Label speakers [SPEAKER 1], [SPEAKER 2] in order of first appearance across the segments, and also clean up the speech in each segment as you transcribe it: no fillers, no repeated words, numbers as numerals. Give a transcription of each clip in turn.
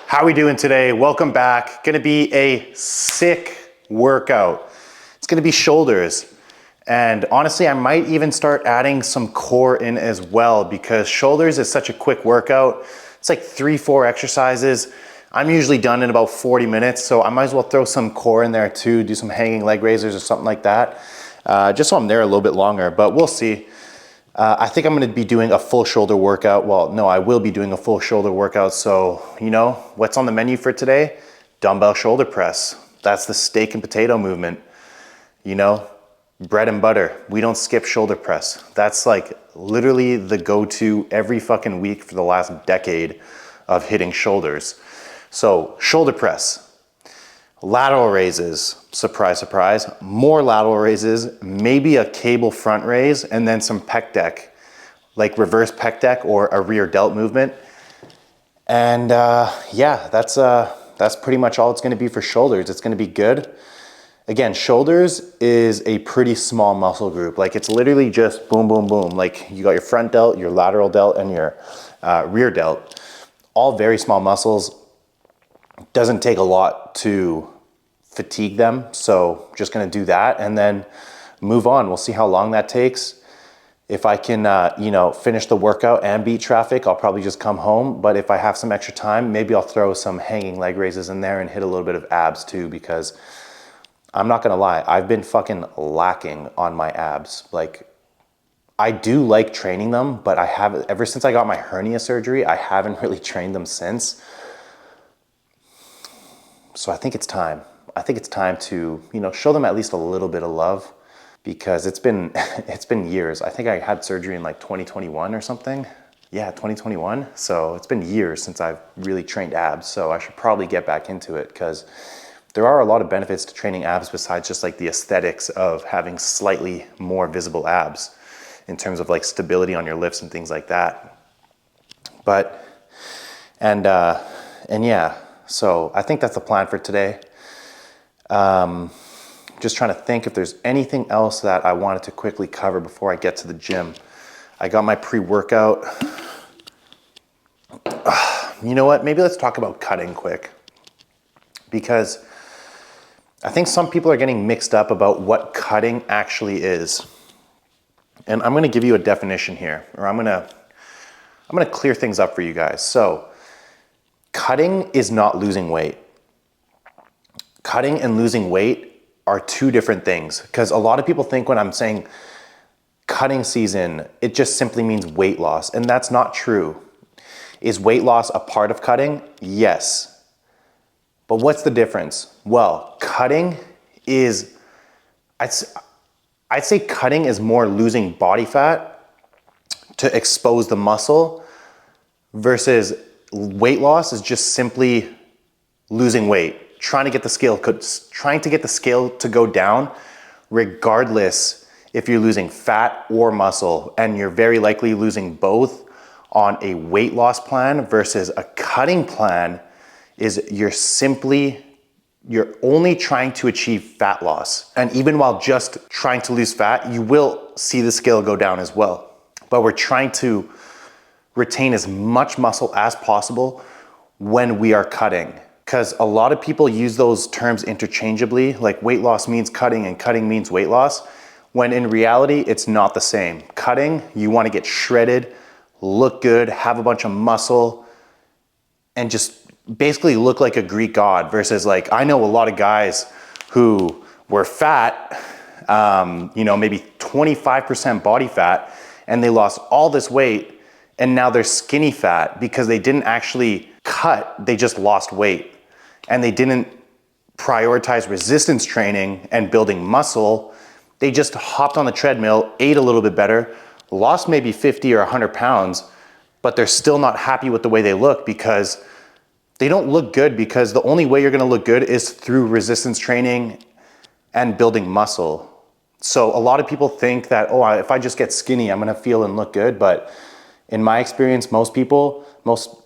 [SPEAKER 1] How we doing today? Welcome back. Gonna be a sick workout. It's gonna be shoulders. And honestly, I might even start adding some core in as well because shoulders is such a quick workout. It's like 3-4 exercises. I'm usually done in about 40 minutes, so I might as well throw some core in there too, do some hanging leg raises or something like that, just so I'm there a little bit longer, but we'll see. I think I'm gonna be doing a full shoulder workout. Well, no, I will be doing a full shoulder workout. So, you know, what's on the menu for today? Dumbbell shoulder press. That's the steak and potato movement. You know, bread and butter. We don't skip shoulder press. That's like literally the go-to every fucking week for the last decade of hitting shoulders. So shoulder press. Lateral raises, surprise, surprise, more lateral raises, maybe a cable front raise, and then some pec deck, like reverse pec deck or a rear delt movement. And yeah, that's pretty much all it's gonna be for shoulders. It's gonna be good. Again, shoulders is a pretty small muscle group. Like it's literally just boom, boom, boom. Like you got your front delt, your lateral delt, and your rear delt. All very small muscles. Doesn't take a lot to fatigue them, so just gonna do that and then move on. We'll see how long that takes. If I can, you know, finish the workout and beat traffic, I'll probably just come home. But if I have some extra time, maybe I'll throw some hanging leg raises in there and hit a little bit of abs too, because I'm not gonna lie, I've been fucking lacking on my abs. Like, I do like training them, but I haven't, ever since I got my hernia surgery, I haven't really trained them since. So I think it's time. I think it's time to, you know, show them at least a little bit of love because it's been years. I think I had surgery in like 2021 or something. Yeah, 2021. So it's been years since I've really trained abs. So I should probably get back into it because there are a lot of benefits to training abs besides just like the aesthetics of having slightly more visible abs in terms of like stability on your lifts and things like that. But, and yeah. So I think that's the plan for today. Just trying to think if there's anything else that I wanted to quickly cover before I get to the gym. I got my pre-workout. You know what? Maybe let's talk about cutting quick. Because I think some people are getting mixed up about what cutting actually is. And I'm gonna give you a definition here, or I'm gonna clear things up for you guys. So, cutting is not losing weight. Cutting and losing weight are two different things because a lot of people think when I'm saying cutting season, it just simply means weight loss, and that's not true. Is weight loss a part of cutting? Yes. But what's the difference? Well, cutting is, I'd say cutting is more losing body fat to expose the muscle versus weight loss is just simply losing weight, trying to get the scale to go down, regardless if you're losing fat or muscle, and you're very likely losing both on a weight loss plan versus a cutting plan is you're only trying to achieve fat loss. And even while just trying to lose fat, you will see the scale go down as well. But we're trying to retain as much muscle as possible when we are cutting. Because a lot of people use those terms interchangeably, like weight loss means cutting and cutting means weight loss, when in reality, it's not the same. Cutting, you wanna get shredded, look good, have a bunch of muscle, and just basically look like a Greek god versus like, I know a lot of guys who were fat, you know, maybe 25% body fat, and they lost all this weight, and now they're skinny fat because they didn't actually cut, they just lost weight. And they didn't prioritize resistance training and building muscle. They just hopped on the treadmill, ate a little bit better, lost maybe 50 or 100 pounds, but they're still not happy with the way they look because they don't look good because the only way you're gonna look good is through resistance training and building muscle. So a lot of people think that, oh, if I just get skinny, I'm gonna feel and look good, but in my experience, most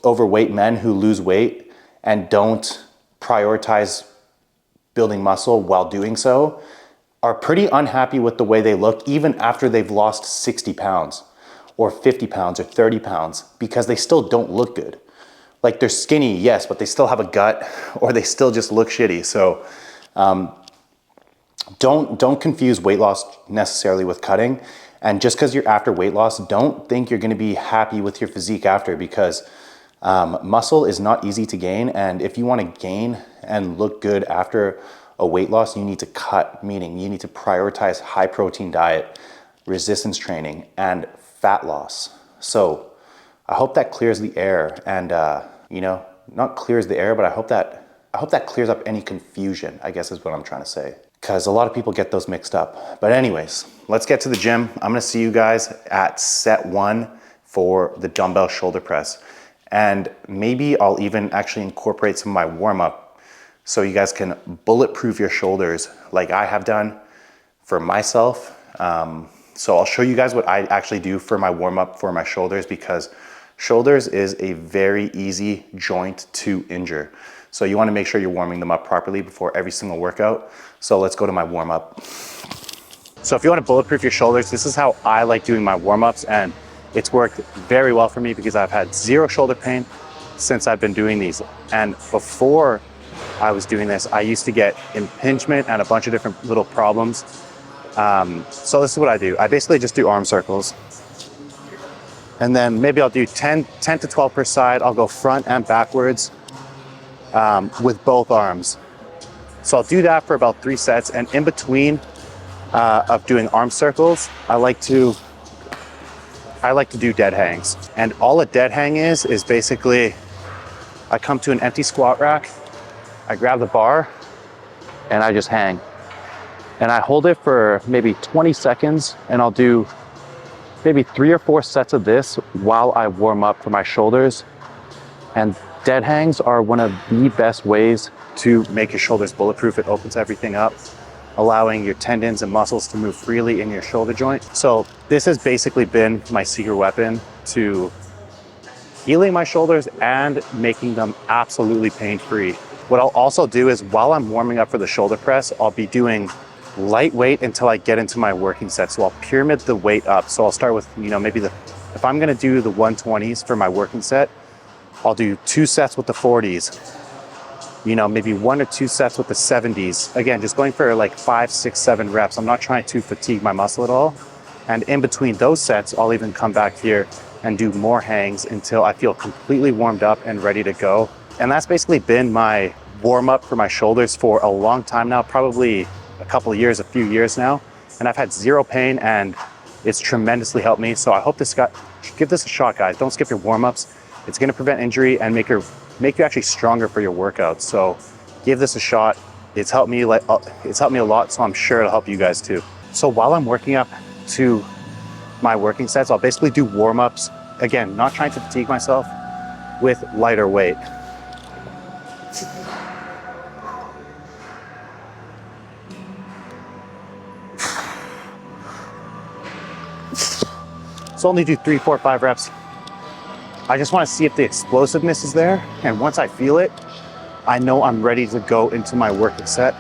[SPEAKER 1] overweight men who lose weight and don't prioritize building muscle while doing so are pretty unhappy with the way they look even after they've lost 60 pounds or 50 pounds or 30 pounds because they still don't look good. like they're skinny, yes, but they still have a gut or they still just look shitty. So don't confuse weight loss necessarily with cutting. And just because you're after weight loss, don't think you're gonna be happy with your physique after, because muscle is not easy to gain. And if you wanna gain and look good after a weight loss, you need to cut, meaning you need to prioritize high protein diet, resistance training, and fat loss. So I hope that clears the air, and you know, not clears the air, but I hope that clears up any confusion, I guess is what I'm trying to say. Because a lot of people get those mixed up. But anyways, let's get to the gym. I'm gonna see you guys at set 1 for the dumbbell shoulder press. And maybe I'll even actually incorporate some of my warm up so you guys can bulletproof your shoulders like I have done for myself. So I'll show you guys what I actually do for my warm up for my shoulders, because shoulders is a very easy joint to injure. So you wanna make sure you're warming them up properly before every single workout. So let's go to my warm up. So if you wanna bulletproof your shoulders, this is how I like doing my warm ups, and it's worked very well for me because I've had zero shoulder pain since I've been doing these. And before I was doing this, I used to get impingement and a bunch of different little problems. So this is what I do. I basically just do arm circles. And then maybe I'll do 10 to 12 per side. I'll go front and backwards with both arms. So I'll do that for about 3 sets. And in between of doing arm circles, I like to do dead hangs. And all a dead hang is basically I come to an empty squat rack, I grab the bar, and I just hang. And I hold it for maybe 20 seconds, and I'll do maybe 3 or 4 sets of this while I warm up for my shoulders. And dead hangs are one of the best ways to make your shoulders bulletproof. It opens everything up, allowing your tendons and muscles to move freely in your shoulder joint. So this has basically been my secret weapon to healing my shoulders and making them absolutely pain-free. What I'll also do is while I'm warming up for the shoulder press, I'll be doing lightweight until I get into my working set. So I'll pyramid the weight up. So I'll start with, you know, maybe if I'm gonna do the 120s for my working set, I'll do 2 sets with the 40s, you know, maybe 1 or 2 sets with the 70s. Again, just going for like 5, 6, 7 reps. I'm not trying to fatigue my muscle at all. And in between those sets, I'll even come back here and do more hangs until I feel completely warmed up and ready to go. And that's basically been my warm up for my shoulders for a long time now, probably a couple of years, a few years now. And I've had zero pain, and it's tremendously helped me. So I hope give this a shot, guys. Don't skip your warm-ups. It's gonna prevent injury and make you actually stronger for your workouts. So give this a shot. It's helped me a lot, so I'm sure it'll help you guys too. So while I'm working up to my working sets, I'll basically do warm-ups. Again, not trying to fatigue myself with lighter weight. So only do 3, 4, 5 reps. I just want to see if the explosiveness is there. And once I feel it, I know I'm ready to go into my working set.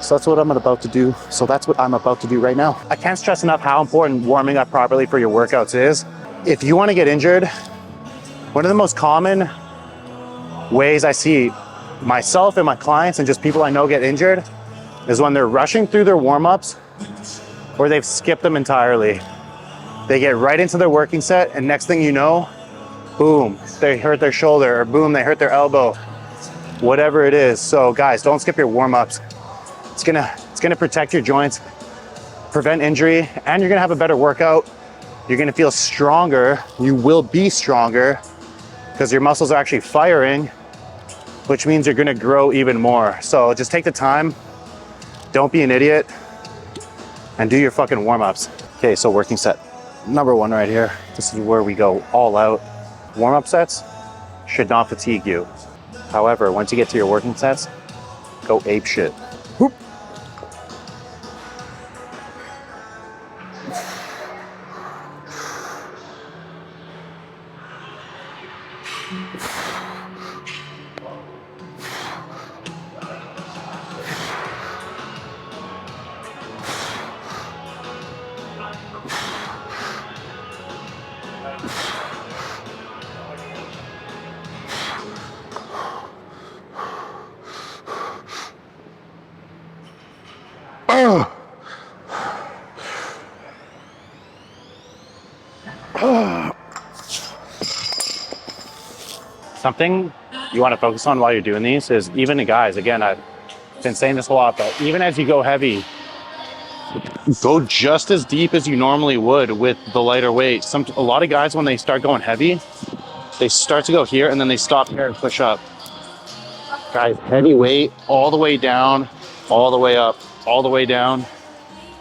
[SPEAKER 1] So that's what I'm about to do. So that's what I'm about to do right now. I can't stress enough how important warming up properly for your workouts is. If you want to get injured, one of the most common ways I see myself and my clients and just people I know get injured is when they're rushing through their warm-ups or they've skipped them entirely. They get right into their working set, and next thing you know, boom, they hurt their shoulder, or boom, they hurt their elbow, whatever it is. So guys, don't skip your warm-ups. It's gonna protect your joints, prevent injury, and you're gonna have a better workout. You're gonna feel stronger. You will be stronger because your muscles are actually firing, which means you're gonna grow even more. So just take the time, don't be an idiot, and do your fucking warm-ups. Okay, so working set number 1 right here. This is where we go all out. Warm-up sets should not fatigue you. However, once you get to your working sets, go ape shit. Whoop. Something you want to focus on while you're doing these is, even the guys, again, I've been saying this a lot, but even as you go heavy, go just as deep as you normally would with the lighter weight. A lot of guys, when they start going heavy, they start to go here and then they stop here and push up. Guys, heavy weight all the way down, all the way up, all the way down.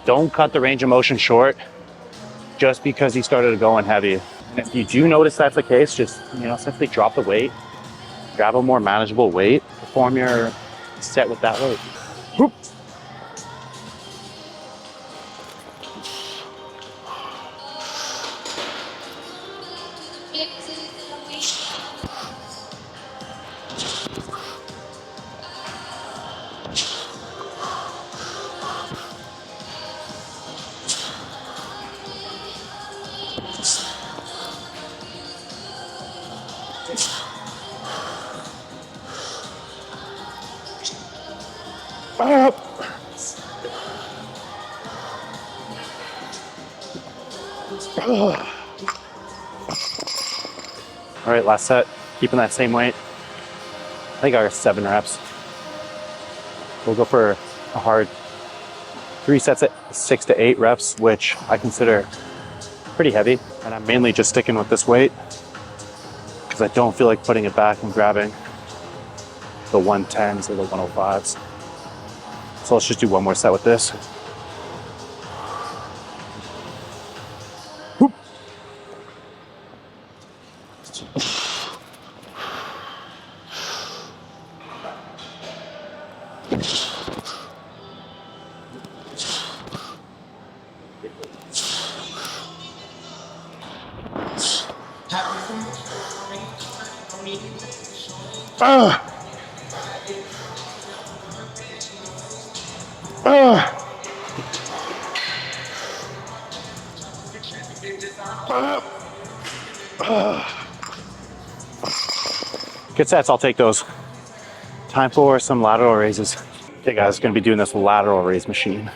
[SPEAKER 1] Don't cut the range of motion short just because you started going heavy. And if you do notice that's the case, just, simply drop the weight, grab a more manageable weight, perform your set with that weight. Whoop. Up. All right, last set, keeping that same weight. I think I got 7 reps. We'll go for a hard 3 sets at 6 to 8 reps, which I consider pretty heavy. And I'm mainly just sticking with this weight because I don't feel like putting it back and grabbing the 110s or the 105s. So let's just do one more set with this. Whoop. Good sets, I'll take those. Time for some lateral raises. Okay guys, gonna be doing this lateral raise machine.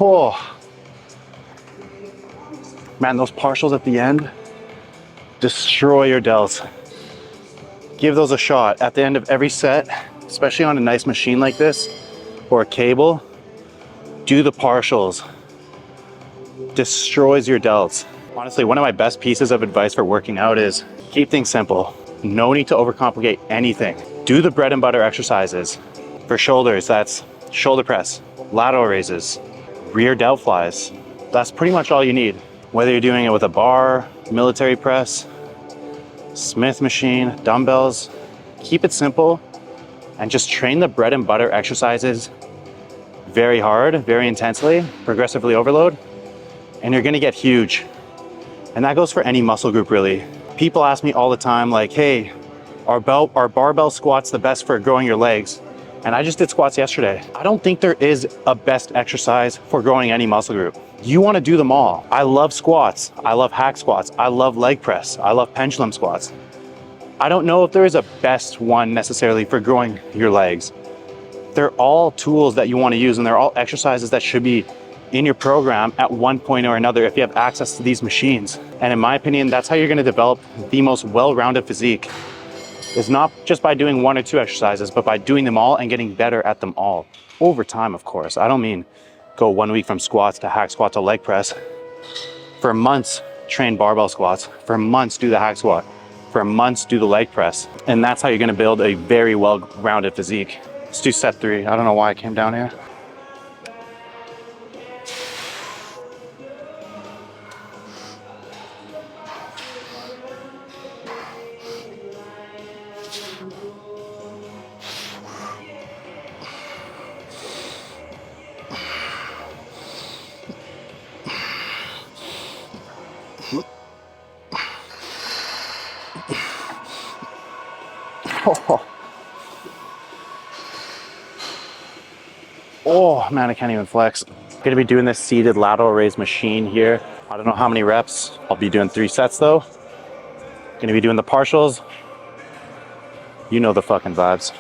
[SPEAKER 1] Oh. Man, those partials at the end destroy your delts. Give those a shot at the end of every set, especially on a nice machine like this or a cable. Do the partials. Destroys your delts. Honestly, one of my best pieces of advice for working out is keep things simple. No need to overcomplicate anything. Do the bread and butter exercises. For shoulders, that's shoulder press, lateral raises, rear delt flies. That's pretty much all you need. Whether you're doing it with a bar, military press, Smith machine, dumbbells, keep it simple and just train the bread and butter exercises very hard, very intensely, progressively overload, and you're gonna get huge. And that goes for any muscle group really. People ask me all the time like, hey, are barbell squats the best for growing your legs? And I just did squats yesterday. I don't think there is a best exercise for growing any muscle group. You wanna do them all. I love squats. I love hack squats. I love leg press. I love pendulum squats. I don't know if there is a best one necessarily for growing your legs. They're all tools that you wanna use and they're all exercises that should be in your program at one point or another if you have access to these machines. And in my opinion, that's how you're gonna develop the most well-rounded physique. It's not just by doing 1 or 2 exercises, but by doing them all and getting better at them all. over time, of course. I don't mean go 1 week from squats to hack squat to leg press. For months, train barbell squats. For months, do the hack squat. For months, do the leg press. And that's how you're gonna build a very well-rounded physique. Let's do set 3. I don't know why I came down here. Oh man, I can't even flex. Gonna be doing this seated lateral raise machine here. I don't know how many reps. I'll be doing 3 sets though. Gonna be doing the partials. You know the fucking vibes.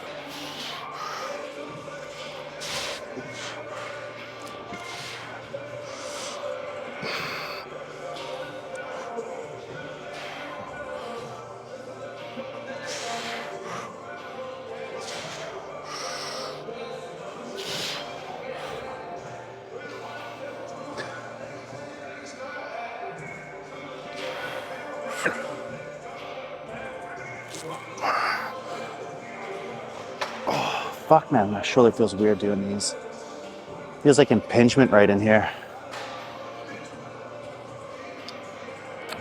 [SPEAKER 1] Fuck man, my shoulder feels weird doing these. Feels like impingement right in here.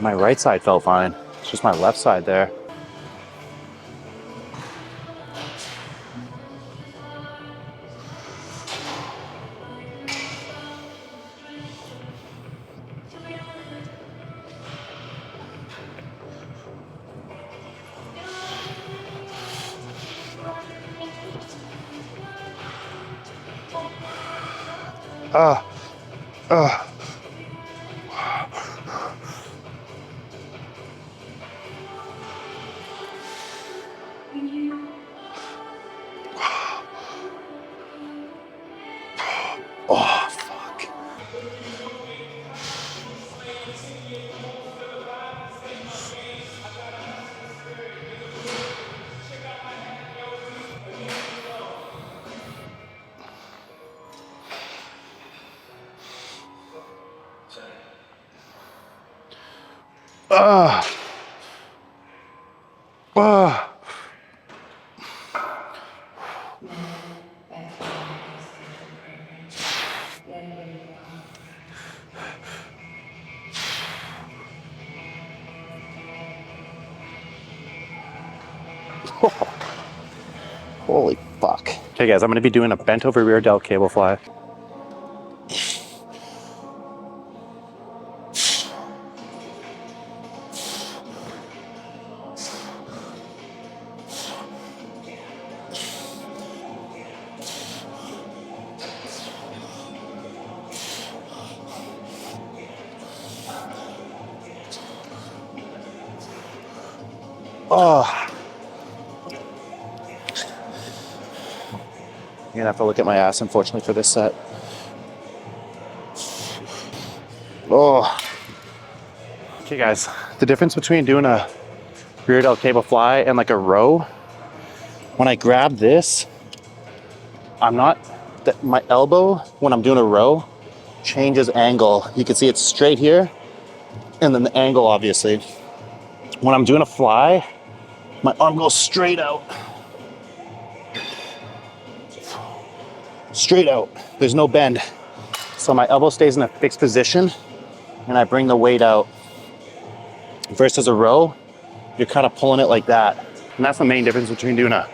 [SPEAKER 1] My right side felt fine. It's just my left side there. Oh, fuck. Holy fuck. Okay guys, I'm gonna be doing a bent over rear delt cable fly. Oh. You're gonna have to look at my ass, unfortunately, for this set. Oh. Okay guys, the difference between doing a rear delt cable fly and like a row, when I grab this, my elbow, when I'm doing a row, changes angle. You can see it's straight here, and then the angle, obviously. When I'm doing a fly, my arm goes straight out. Straight out, there's no bend. So my elbow stays in a fixed position and I bring the weight out. Versus a row, you're kind of pulling it like that. And that's the main difference between doing a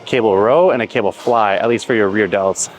[SPEAKER 1] cable row and a cable fly, at least for your rear delts.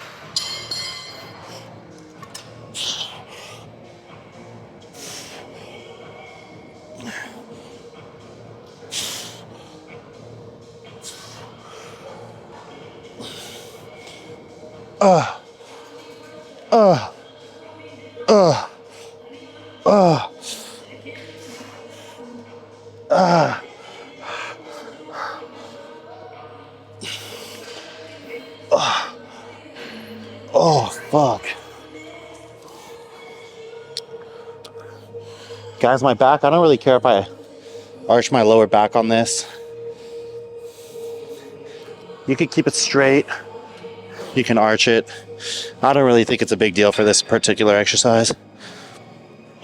[SPEAKER 1] Oh, fuck. Guys, my back, I don't really care if I arch my lower back on this. You could keep it straight. You can arch it. I don't really think it's a big deal for this particular exercise.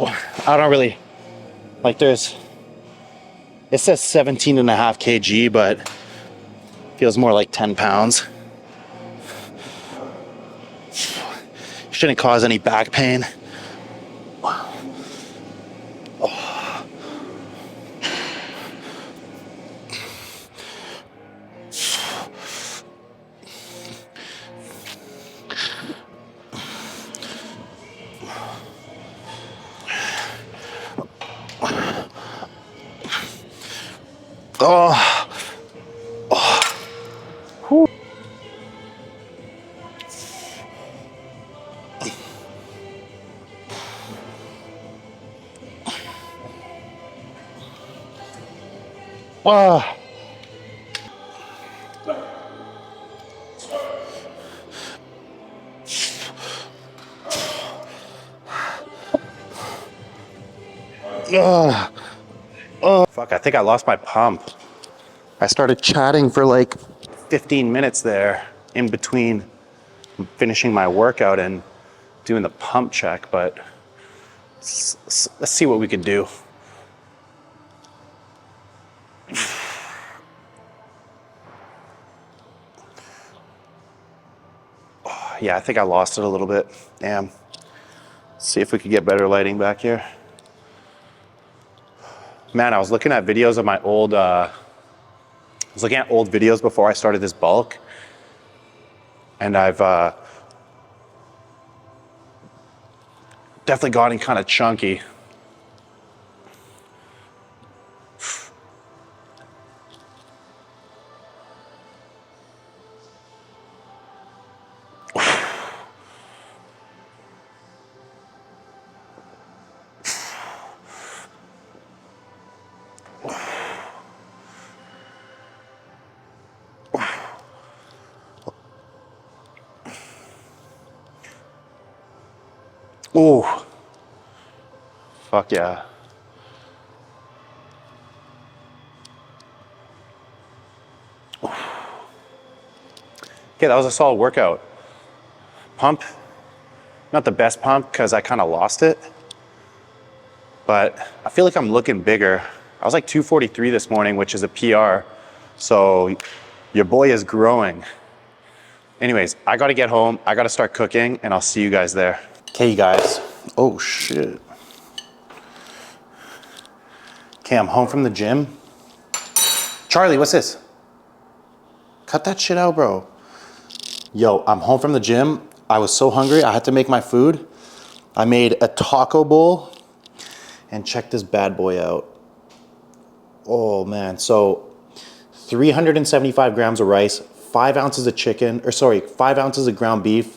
[SPEAKER 1] I don't really, like it says 17.5 kg, but feels more like 10 pounds. Shouldn't cause any back pain. Oh. Oh. Oh. Fuck, I think I lost my pump. I started chatting for like 15 minutes there in between finishing my workout and doing the pump check, but let's see what we can do. Yeah, I think I lost it a little bit. Damn. Let's see if we could get better lighting back here. Man, I was looking at videos of my old, old videos before I started this bulk. And I've definitely gotten kind of chunky. Ooh. Fuck yeah. Okay, that was a solid workout. Pump, not the best pump because I kind of lost it, but I feel like I'm looking bigger. I was like 243 this morning, which is a PR. So your boy is growing. Anyways, I gotta get home. I gotta start cooking and I'll see you guys there. Okay, you guys. Oh shit. Okay, I'm home from the gym. Charlie, what's this? Cut that shit out, bro. Yo, I'm home from the gym. I was so hungry, I had to make my food. I made a taco bowl and check this bad boy out. Oh man, so 375 grams of rice, 5 ounces of 5 ounces of ground beef.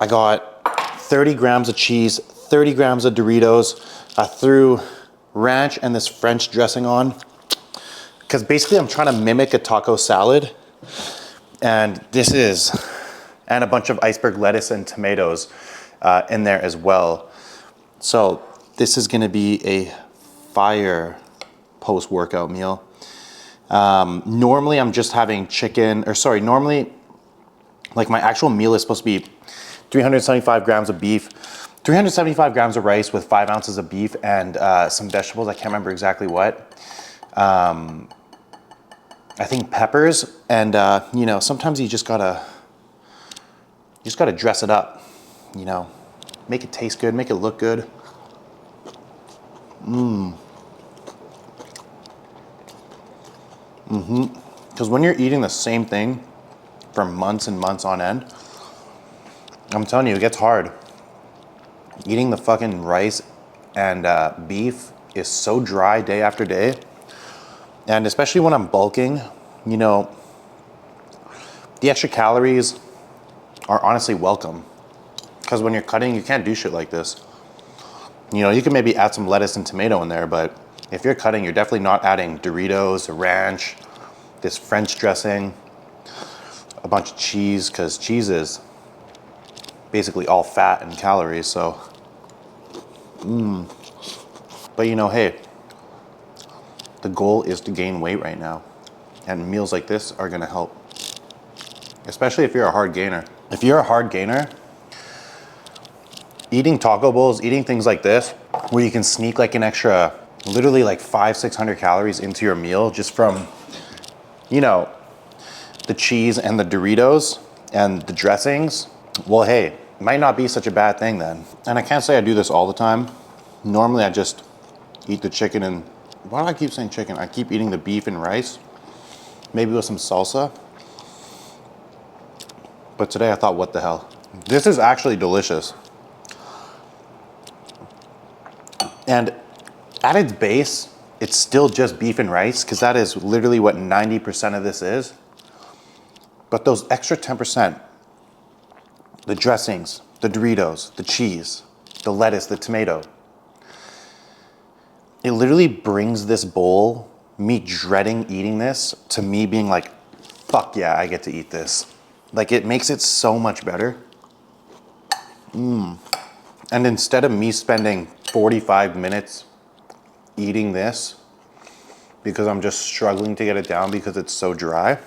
[SPEAKER 1] I got 30 grams of cheese, 30 grams of Doritos. I threw ranch and this French dressing on. Because basically I'm trying to mimic a taco salad. And and a bunch of iceberg lettuce and tomatoes in there as well. So this is gonna be a fire post-workout meal. Normally I'm just having normally like my actual meal is supposed to be 375 grams of beef, 375 grams of rice with 5 ounces of beef and some vegetables. I can't remember exactly what. I think peppers and you know, sometimes you just gotta dress it up, you know, make it taste good, make it look good. Because when you're eating the same thing for months and months on end, I'm telling you, it gets hard. Eating the fucking rice and beef is so dry day after day. And especially when I'm bulking, you know, the extra calories are honestly welcome. Because when you're cutting, you can't do shit like this. You know, you can maybe add some lettuce and tomato in there, but if you're cutting, you're definitely not adding Doritos, ranch, this French dressing, a bunch of cheese, because cheese is basically all fat and calories, so. But you know, hey, the goal is to gain weight right now. And meals like this are gonna help. especially if you're a hard gainer. If you're a hard gainer, eating taco bowls, eating things like this, where you can sneak like an extra, literally like 500-600 calories into your meal just from, you know, the cheese and the Doritos and the dressings, well, hey, it might not be such a bad thing then. And I can't say I do this all the time. Normally I just eat the chicken and, why do I keep saying chicken? I keep eating the beef and rice, maybe with some salsa. But today I thought, what the hell? This is actually delicious. And at its base, it's still just beef and rice, because that is literally what 90% of this is. But those extra 10%, the dressings, the Doritos, the cheese, the lettuce, the tomato, it literally brings this bowl, me dreading eating this, to me being like, fuck yeah, I get to eat this. Like, it makes it so much better. And instead of me spending 45 minutes eating this, because I'm just struggling to get it down because it's so dry,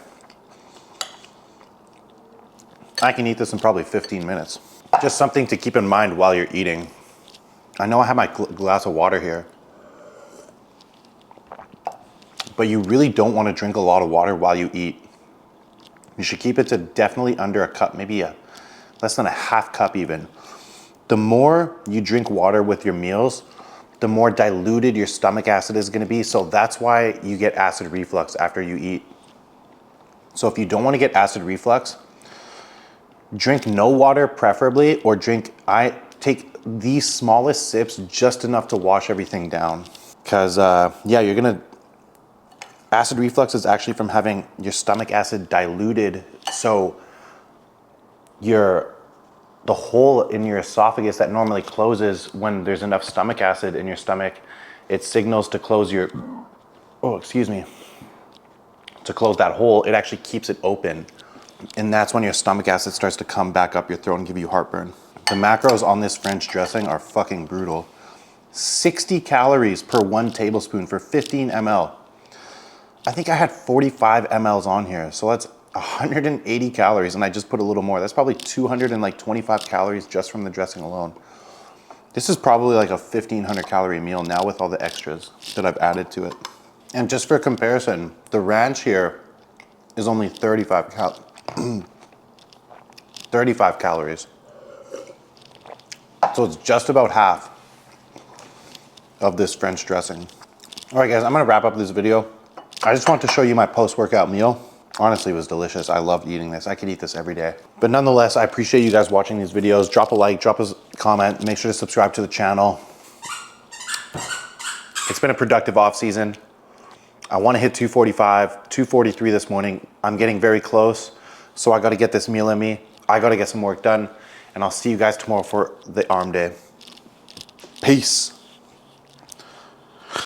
[SPEAKER 1] I can eat this in probably 15 minutes. Just something to keep in mind while you're eating. I know I have my glass of water here, but you really don't want to drink a lot of water while you eat. You should keep it to definitely under a cup, maybe less than a half cup even. The more you drink water with your meals, the more diluted your stomach acid is going to be. So that's why you get acid reflux after you eat. So if you don't want to get acid reflux, drink no water preferably, or I take the smallest sips, just enough to wash everything down. Because yeah, acid reflux is actually from having your stomach acid diluted. So the hole in your esophagus that normally closes when there's enough stomach acid in your stomach, it signals to close to close that hole. It actually keeps it open. And that's when your stomach acid starts to come back up your throat and give you heartburn. The macros on this French dressing are fucking brutal. 60 calories per 1 tablespoon for 15 ml. I think I had 45 mLs on here, so that's 180 calories, and I just put a little more. That's probably 225 calories just from the dressing alone. This is probably like a 1,500 calorie meal now with all the extras that I've added to it. And just for comparison, the ranch here is only 35 calories. So it's just about half of this French dressing. All right, guys, I'm gonna wrap up this video. I just want to show you my post-workout meal. Honestly, it was delicious. I loved eating this. I could eat this every day. But nonetheless, I appreciate you guys watching these videos. Drop a like, drop a comment, make sure to subscribe to the channel. It's been a productive off season. I want to hit 245, 243 this morning. I'm getting very close. So I got to get this meal in me. I got to get some work done. And I'll see you guys tomorrow for the arm day. Peace.